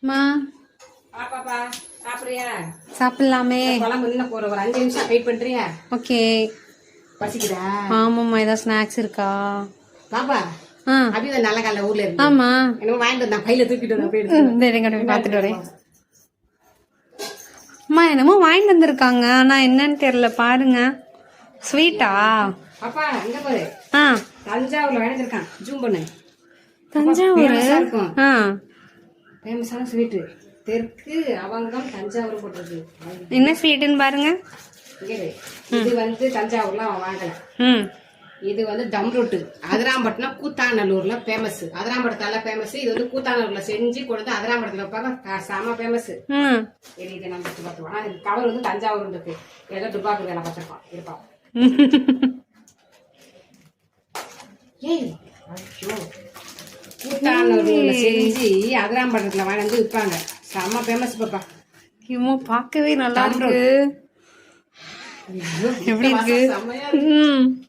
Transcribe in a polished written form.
மா பாப்பாப்பா சாப்பிடுறியா? சாப்பிடலாமே. குழம்பு இன்னும் ஒரு 5 நிமிஷம் வெயிட் பண்றியா? ஓகே. பசிக்குதா? ஆமாம்மா, ஏதாவது ஸ்நாக்ஸ் இருக்கா? பாப்பா ஆ அபிதான் நல்ல கால ஊர்ல இருக்கு. ஆமா. என்னமோ வாங்கிட்டு வந்தான், கையில தூக்கிட்டு வந்தேன். போய் எடுத்து பார்த்துட்டு வரேன். அம்மா என்னமோ வாங்கிட்டு வந்திருக்காங்க, ஆனா என்னன்னு தெரியல. பாருங்க. ஸ்வீட்டா? பாப்பா இங்க பாரு. ஆ தஞ்சாவூர்ல வாங்கிட்டு இருக்கான். ஜூம் பண்ணு. தஞ்சாவூர். இருக்கும். ஆ ஃபேமஸான ஸ்வீட்டு. தெற்கு அவங்கம் தஞ்சாவூர் போட்டிருக்கு. என்ன ஸ்வீட்டுன்னு பாருங்க. இங்க இரு. இது வந்து தஞ்சாவூர்ல அவன் வாங்கல. ம் இது வந்து தம் ரொட்டு. அதிராம்பட்டினம் கூத்தாநல்லூர்ல ஃபேமஸ். அதிராம்பட்டத்தால ஃபேமஸ். இது வந்து கூத்தாநல்லூர்ல செஞ்சு கொண்டு அதிராம்பட்டத்துல வைப்பாங்க. செம ஃபேமஸ். ம் இதை நம்ம எடுத்து பார்த்துவோம். ஆனா இது கவர் வந்து தஞ்சாவூர் இருக்கு. ஏதோ துபாக்கு வேலை பார்த்துருப்பான் இருப்பான். ஏய் ஐயோ, கூத்தாநல்லூர்ல செஞ்சு அதிராம்பட்டத்துல வாங்கி வந்து விற்பாங்க. செம ஃபேமஸ் பாப்பா. இவோ பார்க்கவே நல்லா இருக்கு. ஐயோ, எப்படி இருக்கு? செமையா இருக்கு. ம்